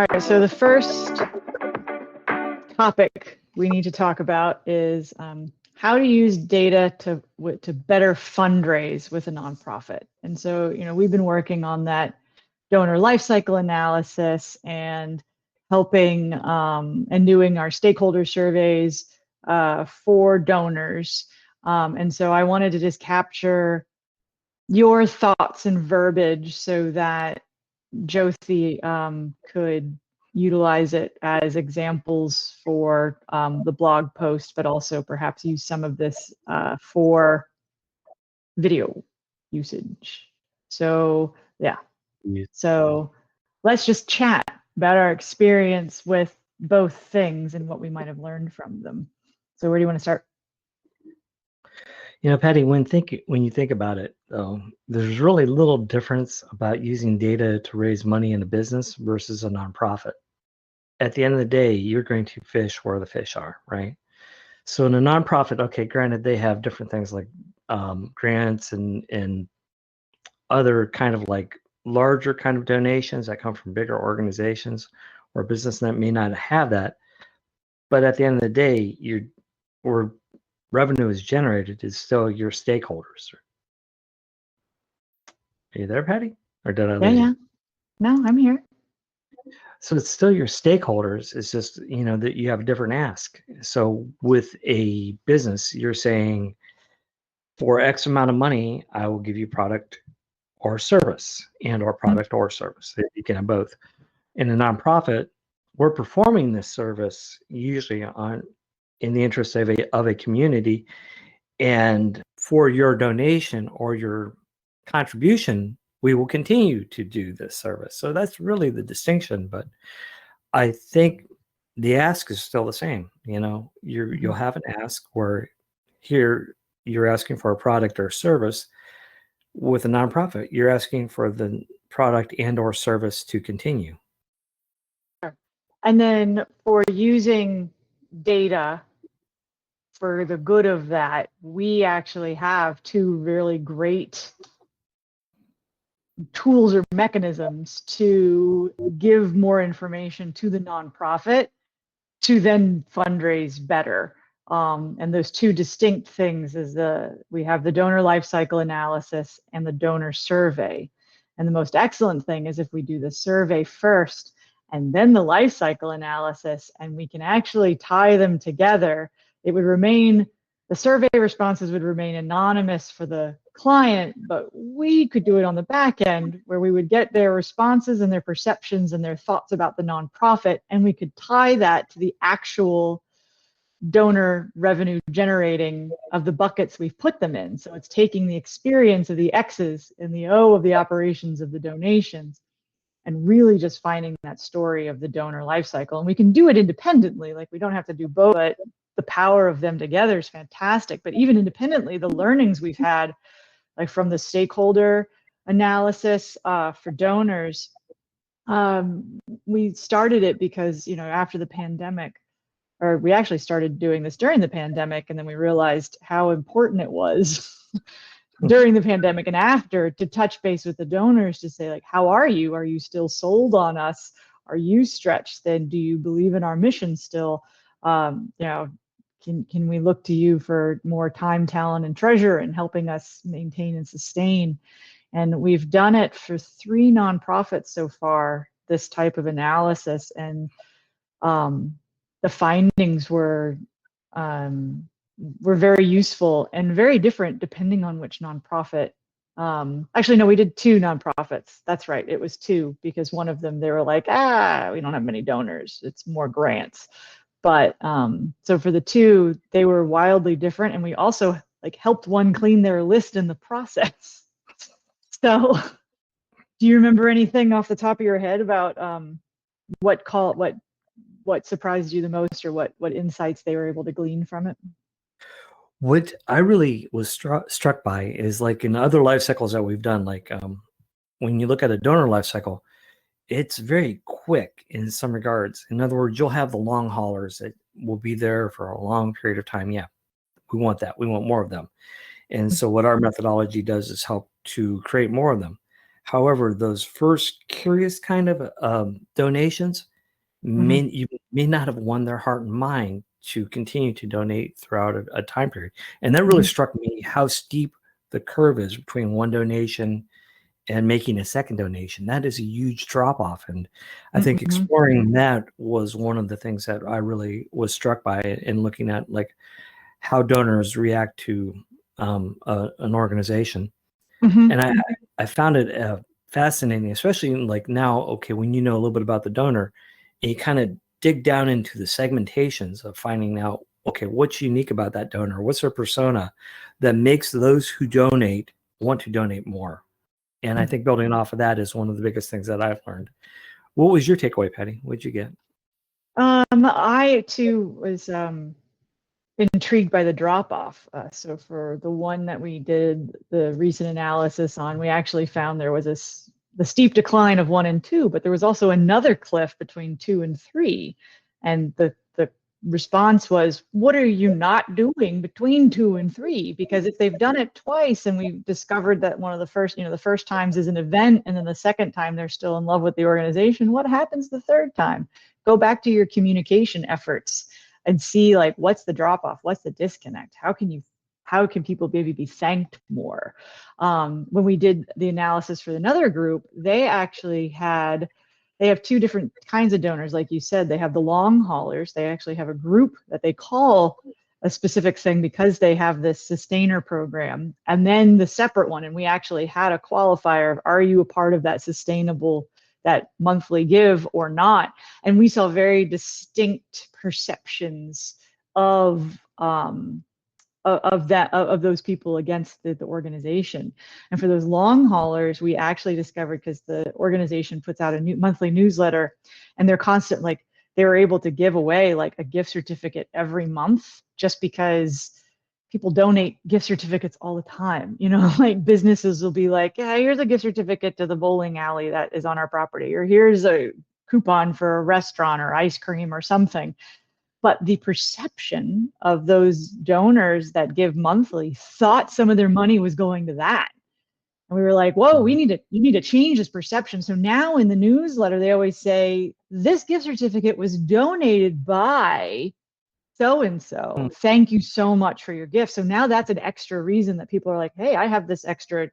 All right, so the first topic we need to talk about is how to use data to better fundraise with a nonprofit. And so, we've been working on that donor lifecycle analysis and helping and doing our stakeholder surveys for donors. And so I wanted to just capture your thoughts and verbiage so that Jyoti could utilize it as examples for the blog post, but also perhaps use some of this for video usage. So yeah, so let's just chat about our experience with both things and what we might have learned from them. So where do you want to start? Patti, when you think about it, though, there's really little difference about using data to raise money in a business versus a nonprofit. At the end of the day, you're going to fish where the fish are, right? So in a nonprofit, okay, granted, they have different things like grants and other kind of like larger kind of donations that come from bigger organizations or business that may not have that. But at the end of the day, where revenue is generated is still your stakeholders. Are you there, Patti? Or did I lose you? No, I'm here. So it's still your stakeholders. It's just, that you have a different ask. So with a business, you're saying, for X amount of money, I will give you product or service or product or service. You can have both. In a nonprofit, we're performing this service usually in the interest of a community, and for your donation or your contribution, we will continue to do this service. So that's really the distinction. But I think the ask is still the same. You'll have an ask where here you're asking for a product or service. With a nonprofit, you're asking for the product and or service to continue. And then for using data for the good of that, we actually have two really great tools or mechanisms to give more information to the nonprofit to then fundraise better. And those two distinct things is we have the donor lifecycle analysis and the donor survey. And the most excellent thing is if we do the survey first and then the lifecycle analysis, and we can actually tie them together, the survey responses would remain anonymous for the client, but we could do it on the back end where we would get their responses and their perceptions and their thoughts about the nonprofit, and we could tie that to the actual donor revenue generating of the buckets we've put them in. So it's taking the experience of the X's and the O of the operations of the donations and really just finding that story of the donor life cycle. And we can do it independently, like we don't have to do both, but the power of them together is fantastic. But even independently, the learnings we've had, like from the stakeholder analysis for donors, we started it because, after the pandemic, or we actually started doing this during the pandemic, and then we realized how important it was during the pandemic and after to touch base with the donors to say, like, how are you? Are you still sold on us? Are you stretched? Then do you believe in our mission still? Can we look to you for more time, talent, and treasure in helping us maintain and sustain? And we've done it for 3 nonprofits so far, this type of analysis, and the findings were very useful and very different depending on which nonprofit. Actually, no, we did 2 nonprofits. That's right, it was 2, because one of them, they were like, we don't have many donors, it's more grants. But so for the 2, they were wildly different, and we also helped one clean their list in the process. So do you remember anything off the top of your head about what surprised you the most, or what insights they were able to glean from it? What I really was struck by is, like, in other life cycles that we've done, like when you look at a donor life cycle, it's very quick in some regards. In other words, you'll have the long haulers that will be there for a long period of time. Yeah, we want that. We want more of them. And so what our methodology does is help to create more of them. However, those first curious kind of donations, you may not have won their heart and mind to continue to donate throughout a time period. And that really struck me how steep the curve is between one donation and making a second donation. That is a huge drop off. And I think exploring that was one of the things that I really was struck by in looking at like how donors react to an organization. And I found it fascinating, especially like now, okay, when you know a little bit about the donor, and you kind of dig down into the segmentations of finding out, okay, what's unique about that donor? What's their persona that makes those who donate want to donate more? And I think building off of that is one of the biggest things that I've learned. What was your takeaway, Patti? What'd you get? I too was intrigued by the drop off. So for the one that we did the recent analysis on, we actually found there was the steep decline of 1 and 2, but there was also another cliff between 2 and 3. And the response was, what are you not doing between 2 and 3? Because if they've done it twice and we've discovered that one of the first times is an event, and then the second time they're still in love with the organization, what happens the third time? Go back to your communication efforts and see like what's the drop off, what's the disconnect, how can people maybe be thanked more. When we did the analysis for another group, they have 2 different kinds of donors. Like you said, they have the long haulers. They actually have a group that they call a specific thing because they have this sustainer program, and then the separate one. And we actually had a qualifier of, are you a part of that sustainable, that monthly give or not? And we saw very distinct perceptions of those people against the organization. And for those long haulers, we actually discovered, because the organization puts out a new monthly newsletter, and they're constant, like they were able to give away like a gift certificate every month, just because people donate gift certificates all the time. Like businesses will be like, yeah, here's a gift certificate to the bowling alley that is on our property, or here's a coupon for a restaurant or ice cream or something. But the perception of those donors that give monthly thought some of their money was going to that. And we were like, whoa, you need to change this perception. So now in the newsletter, they always say, this gift certificate was donated by so-and-so. Thank you so much for your gift. So now that's an extra reason that people are like, hey, I have this extra,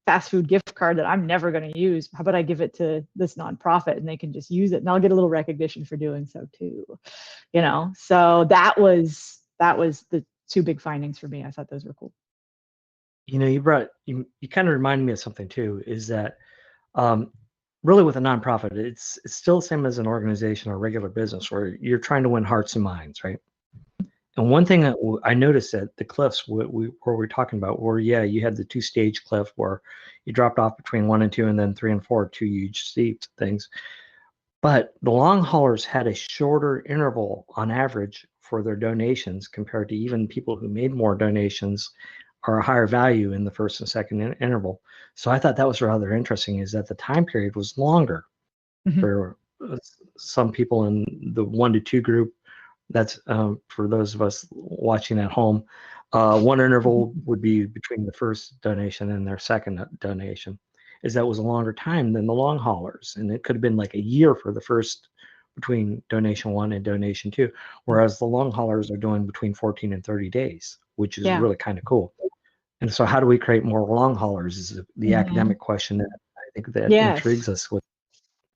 fast food gift card that I'm never going to use. How about I give it to this nonprofit and they can just use it, and I'll get a little recognition for doing so too. So that was the 2 big findings for me. I thought those were cool. You kind of reminded me of something too, is that really with a nonprofit, it's still the same as an organization or regular business where you're trying to win hearts and minds, right? And one thing that I noticed at the cliffs where we're talking about, where you had the 2-stage cliff where you dropped off between 1 and 2, and then 3 and 4, 2 huge steep things. But the long haulers had a shorter interval on average for their donations compared to even people who made more donations or a higher value in the first and second interval. So I thought that was rather interesting, is that the time period was longer for some people in the 1 to 2 group. That's for those of us watching at home. One interval would be between the first donation and their second donation. That was a longer time than the long haulers, and it could have been like a year for the first, between donation 1 and donation 2, whereas the long haulers are doing between 14 and 30 days, which is really kind of cool. And so, how do we create more long haulers? Is the academic question that I think that intrigues us with.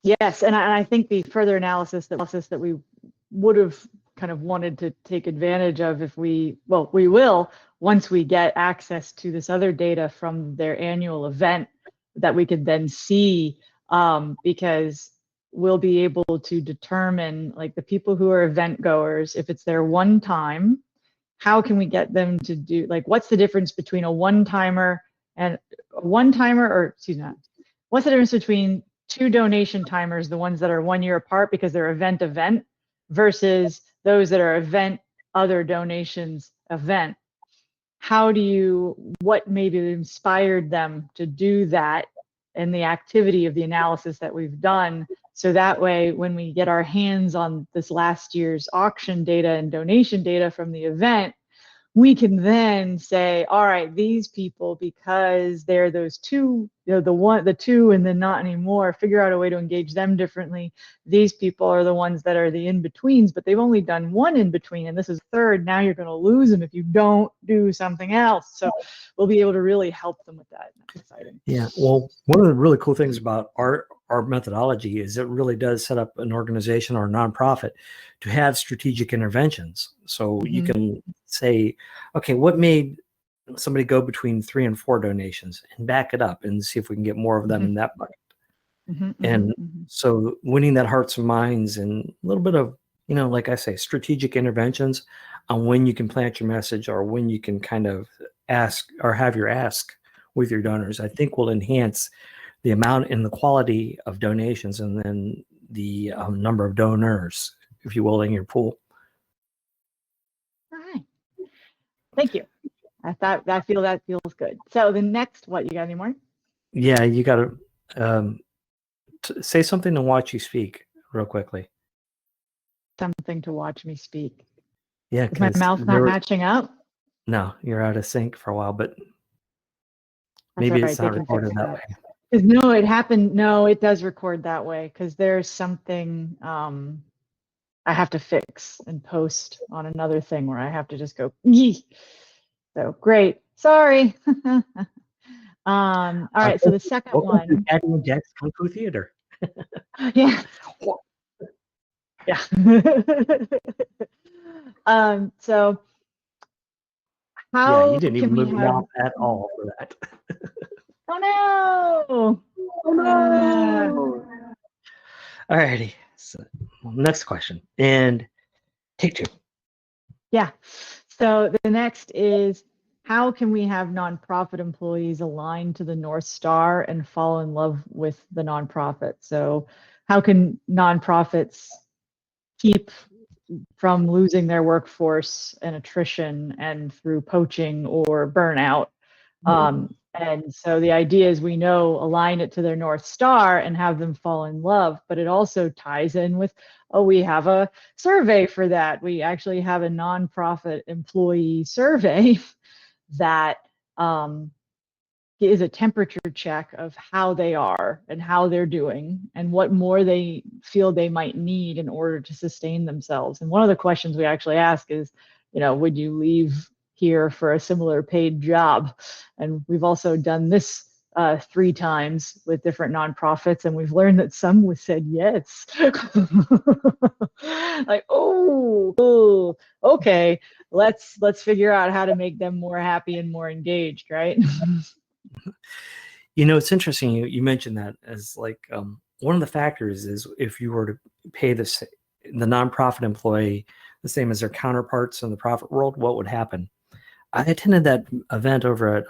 Yes, and I think the further analysis that we would have kind of wanted to take advantage of, if we will, once we get access to this other data from their annual event, that we could then see, because we'll be able to determine, like, the people who are event goers, if it's their one time, how can we get them to do, like, what's the difference between a one-timer and what's the difference between 2 donation timers, the ones that are 1 year apart because they're event, versus those that are event, other donations, event? What maybe inspired them to do that, and the activity of the analysis that we've done, so that way when we get our hands on this last year's auction data and donation data from the event, we can then say, all right, these people, because they're those two, the two and then not anymore, figure out a way to engage them differently. These people are the ones that are the in-betweens, but they've only done one in-between, and this is third. Now you're going to lose them if you don't do something else. So we'll be able to really help them with that. That's exciting. Yeah. Well, one of the really cool things about our methodology is it really does set up an organization or a nonprofit to have strategic interventions. So you can say, okay, what made somebody go between 3 and 4 donations, and back it up and see if we can get more of them in that bucket. And so winning that hearts and minds and a little bit of, like I say, strategic interventions on when you can plant your message or when you can kind of ask or have your ask with your donors, I think will enhance the amount and the quality of donations, and then the number of donors, if you will, in your pool. All right. Thank you. I feel that feels good. So the next, what, you got any more? Yeah, you got to say something to watch you speak real quickly. Something to watch me speak. Yeah, is my mouth not matching up? No, you're out of sync for a while, but maybe it's not recorded that way. No, it happened. No, it does record that way because there's something I have to fix and post on another thing where I have to just go, yee. So great. Sorry. All right. So the second one. Patti and Jack's Kung Fu Theater. Yeah. Yeah. So how you didn't even move have... off at all for that. Oh no! Oh no! All righty. So next question, and take 2. Yeah. So the next is, how can we have nonprofit employees aligned to the North Star and fall in love with the nonprofit? So how can nonprofits keep from losing their workforce and attrition and through poaching or burnout? And so the idea is, we know, align it to their North Star and have them fall in love, but it also ties in with, we have a survey for that. We actually have a nonprofit employee survey that is a temperature check of how they are and how they're doing and what more they feel they might need in order to sustain themselves. And one of the questions we actually ask is, would you leave here for a similar paid job? And we've also done this 3 times with different nonprofits, and we've learned that some said yes. Like, oh, okay, let's figure out how to make them more happy and more engaged, right? It's interesting you mentioned that as like one of the factors is if you were to pay the nonprofit employee the same as their counterparts in the profit world, what would happen? I attended that event over at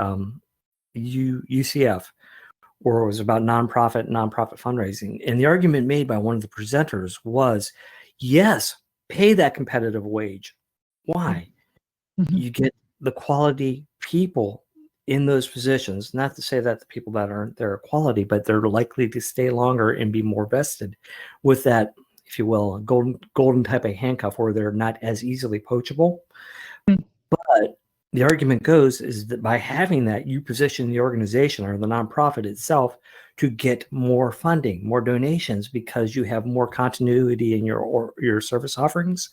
UCF, where it was about nonprofit fundraising, and the argument made by one of the presenters was, yes, pay that competitive wage. Why? You get the quality people in those positions. Not to say that the people that aren't there are quality, but they're likely to stay longer and be more vested with that, if you will, golden type of handcuff where they're not as easily poachable. But the argument goes is that by having that, you position the organization or the nonprofit itself to get more funding, more donations, because you have more continuity in your service offerings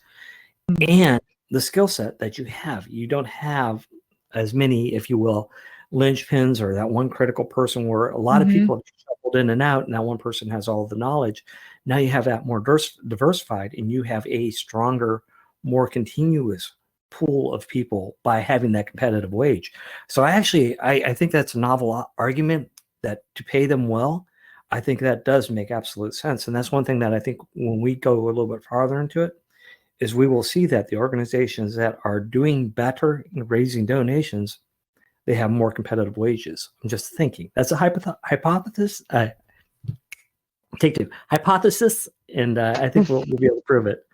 and the skill set that you have. You don't have as many, if you will, linchpins or that one critical person where a lot of people have shuffled in and out, and that one person has all the knowledge. Now you have that more diversified, and you have a stronger, more continuous pool of people by having that competitive wage. So I think that's a novel argument, that to pay them well, I think that does make absolute sense. And that's one thing that I think when we go a little bit farther into it, is we will see that the organizations that are doing better in raising donations, they have more competitive wages. I'm just thinking. That's a hypothesis. Take 2. Hypothesis, and I think we'll be able to prove it.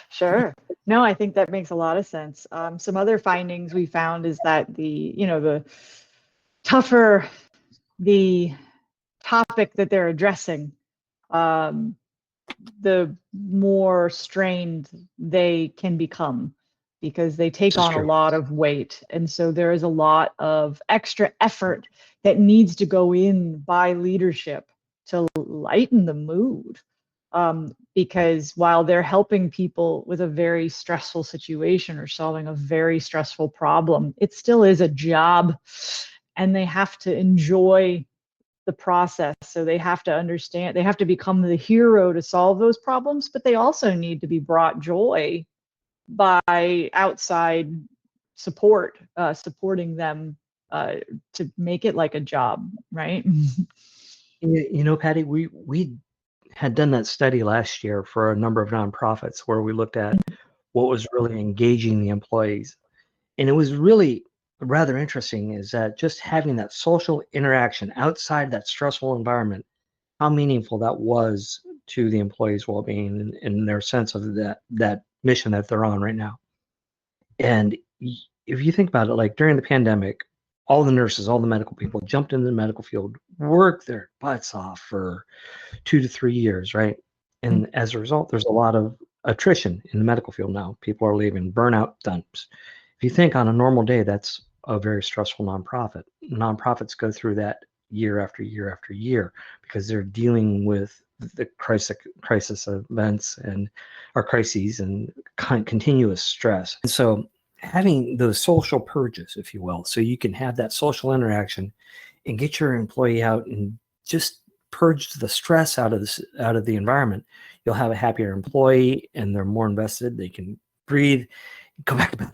Sure. No, I think that makes a lot of sense. Some other findings we found is that the tougher the topic that they're addressing, the more strained they can become. because they take This is on a true. lot of weight. And so there is a lot of extra effort that needs to go in by leadership to lighten the mood. Because while they're helping people with a very stressful situation or solving a very stressful problem, it still is a job, and they have to enjoy the process. So they have to understand, they have to become the hero to solve those problems, but they also need to be brought joy by outside support, supporting them to make it like a job, right? You know, Patty, we had done that study last year for a number of nonprofits where we looked at what was really engaging the employees. And it was really rather interesting is that just having that social interaction outside that stressful environment, how meaningful that was to the employees' well-being and their sense of that mission that they're on right now. And if you think about it, like during the pandemic, all the nurses, all the medical people jumped into the medical field, worked their butts off for 2 to 3 years, right? And as a result, there's a lot of attrition in the medical field now. People are leaving, burnout dumps. If you think on a normal day, that's a very stressful nonprofit. Nonprofits go through that year after year after year because they're dealing with the crisis events and our crises and continuous stress. And so having those social purges, if you will, so you can have that social interaction and get your employee out and just purge the stress out of the environment, you'll have a happier employee and they're more invested. They can breathe, go back to bed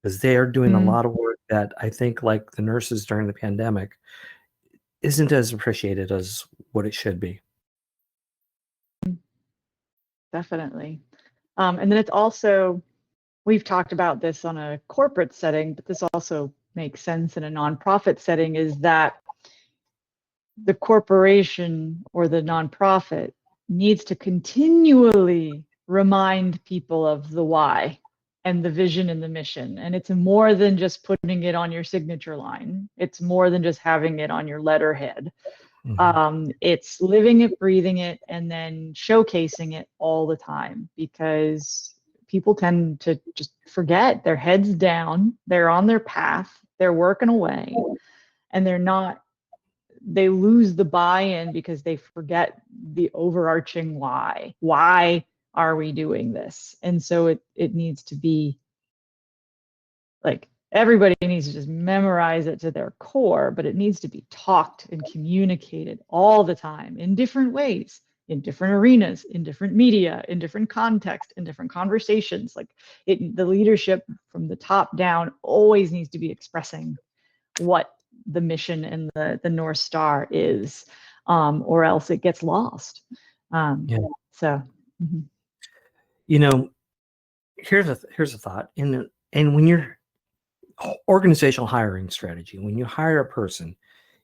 because they are doing a lot of work that I think, like the nurses during the pandemic, isn't as appreciated as what it should be. Definitely. And then it's also, we've talked about this on a corporate setting, but this also makes sense in a nonprofit setting, is that the corporation or the nonprofit needs to continually remind people of the why and the vision and the mission. And it's more than just putting it on your signature line. It's more than just having it on your letterhead. It's living it, breathing it, and then showcasing it all the time, because people tend to just forget. Their heads down, they're on their path, they're working away, and they lose the buy-in because they forget the overarching why. Why are we doing this? And so it needs to be like, everybody needs to just memorize it to their core, but it needs to be talked and communicated all the time in different ways, in different arenas, in different media, in different context, in different conversations. Like the leadership from the top down always needs to be expressing what the mission and the North Star is, or else it gets lost. Yeah. So, You know, here's a thought. And when you're organizational hiring strategy, when you hire a person,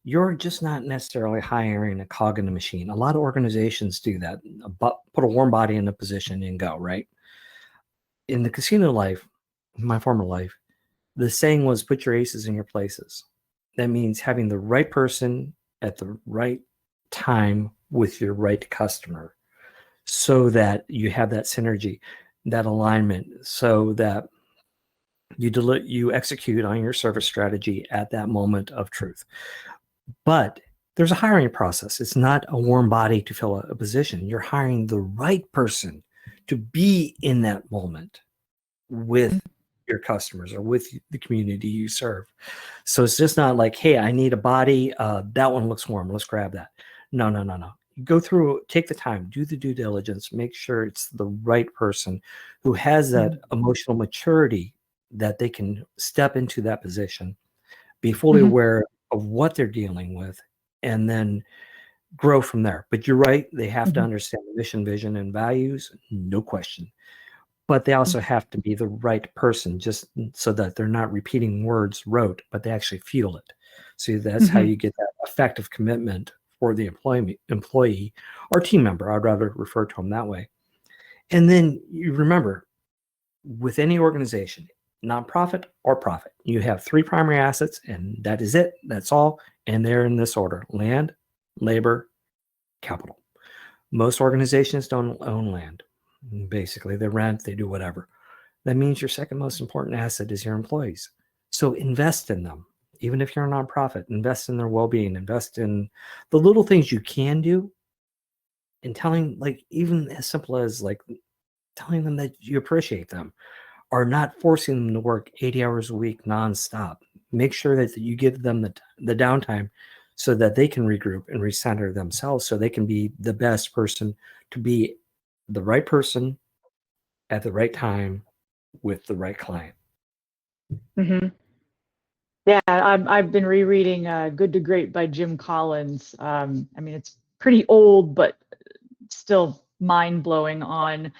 you're just not necessarily hiring a cog in the machine. A lot of organizations do that, put a warm body in a position and go, right? In the casino life, my former life, the saying was put your aces in your places. That means having the right person at the right time with your right customer so that you have that synergy, that alignment, so that you execute on your service strategy at that moment of truth. But there's a hiring process. It's not a warm body to fill a position. You're hiring the right person to be in that moment with your customers or with the community you serve. So it's just not like, hey, I need a body. That one looks warm. Let's grab that. No. Go through, take the time, do the due diligence, make sure it's the right person who has that emotional maturity that they can step into that position, be fully aware of what they're dealing with, and then grow from there. But you're right, they have to understand the mission, vision, and values, no question. But they also have to be the right person, just so that they're not repeating words rote, but they actually feel it. So that's how you get that effective commitment for the employee or team member. I'd rather refer to them that way. And then you remember, with any organization, nonprofit or profit, you have three primary assets, and that is it. That's all. And they're in this order: land, labor, capital. Most organizations don't own land. Basically, they rent, they do whatever. that means your second most important asset is your employees. So invest in them. Even if you're a nonprofit, invest in their well-being, invest in the little things you can do, and telling, like, even as simple as like telling them that you appreciate them, or not forcing them to work 80 hours a week nonstop. Make sure that you give them the downtime so that they can regroup and recenter themselves, so they can be the best person to be the right person at the right time with the right client. Mm-hmm. Yeah, I've been rereading Good to Great by Jim Collins. I mean, it's pretty old, but still mind blowing. On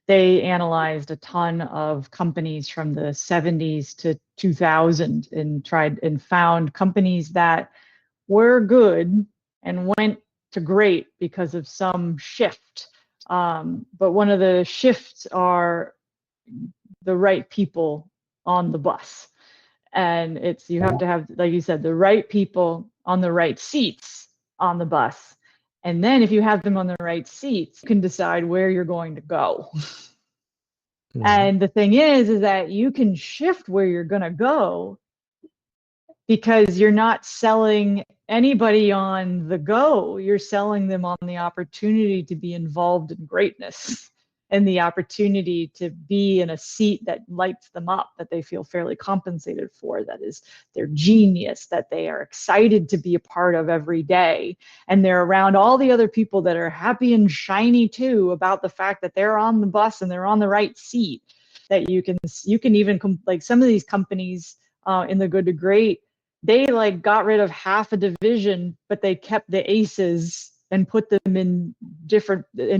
They analyzed a ton of companies from the 70s to 2000 and tried and found companies that were good and went to great because of some shift. But one of the shifts are the right people on the bus. And it's, you have to have, like you said, the right people on the right seats on the bus. And then if you have them on the right seats, you can decide where you're going to go. Mhm. And the thing is that you can shift where you're going to go because you're not selling anybody on the go. You're selling them on the opportunity to be involved in greatness and the opportunity to be in a seat that lights them up, that they feel fairly compensated for, that is their genius, that they are excited to be a part of every day. And they're around all the other people that are happy and shiny too about the fact that they're on the bus and they're on the right seat. That you can even, like some of these companies in the Good to Great, they like got rid of half a division, but they kept the aces and put them in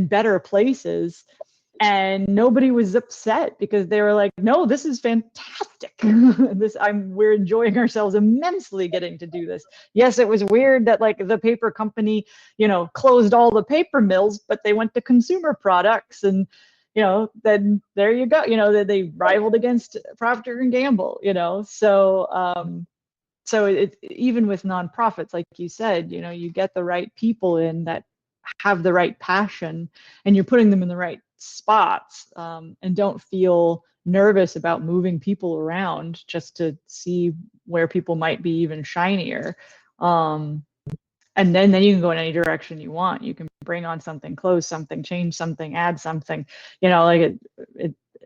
better places. And nobody was upset because they were like, no, this is fantastic. We're enjoying ourselves immensely getting to do this. Yes, it was weird that like the paper company, closed all the paper mills, but they went to consumer products, and then there you go. That they rivaled against Procter and Gamble. So even with nonprofits, like you said, you get the right people in that have the right passion, and you're putting them in the right spots, and don't feel nervous about moving people around just to see where people might be even shinier. And then you can go in any direction you want. You can bring on something, close something, change something, add something. Like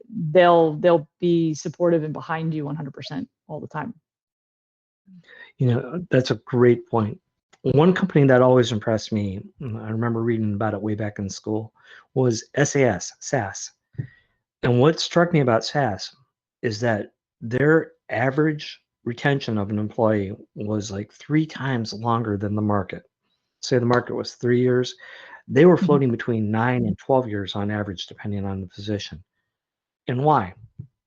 they'll be supportive and behind you 100% all the time. That's a great point. One company that always impressed me, I remember reading about it way back in school, was SAS. And what struck me about SAS is that their average retention of an employee was like 3 times longer than the market. Say the market was 3 years, they were floating between 9 and 12 years on average, depending on the position. And why?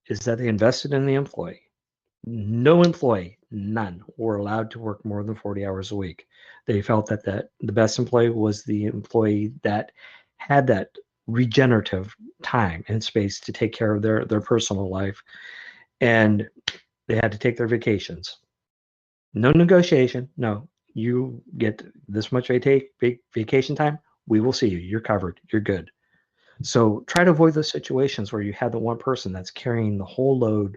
Is that they invested in the employee. No employee, none, were allowed to work more than 40 hours a week. They felt that the best employee was the employee that had that regenerative time and space to take care of their personal life, and they had to take their vacations. No negotiation. No, you get this much vacation time. We will see you. You're covered. You're good. So try to avoid those situations where you have the one person that's carrying the whole load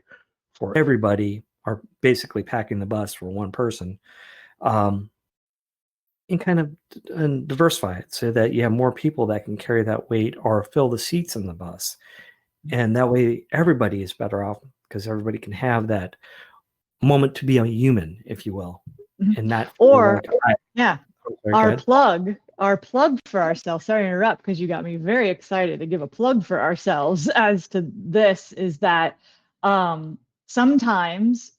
for everybody, or basically packing the bus for one person, and kind of diversify it so that you have more people that can carry that weight or fill the seats in the bus. And that way everybody is better off, because everybody can have that moment to be a human, if you will, and not feel Or like yeah, our plug for ourselves. Sorry to interrupt, because you got me very excited to give a plug for ourselves as to this, is that sometimes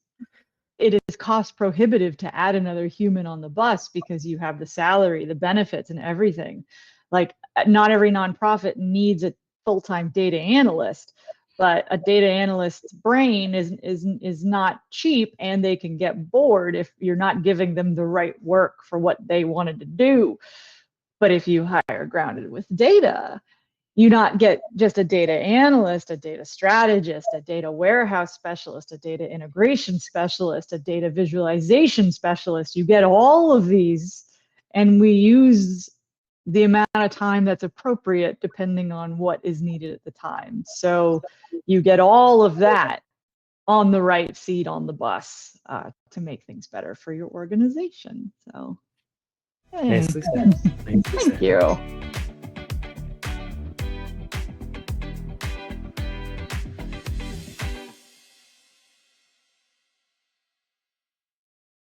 it is cost prohibitive to add another human on the bus, because you have the salary, the benefits, and everything. Like, not every nonprofit needs a full-time data analyst, but a data analyst's brain is not cheap, and they can get bored if you're not giving them the right work for what they wanted to do. But if you hire grounded with data, you not get just a data analyst, a data strategist, a data warehouse specialist, a data integration specialist, a data visualization specialist. You get all of these, and we use the amount of time that's appropriate depending on what is needed at the time. So you get all of that on the right seat on the bus to make things better for your organization. So Nicely said. Nicely thank said. you.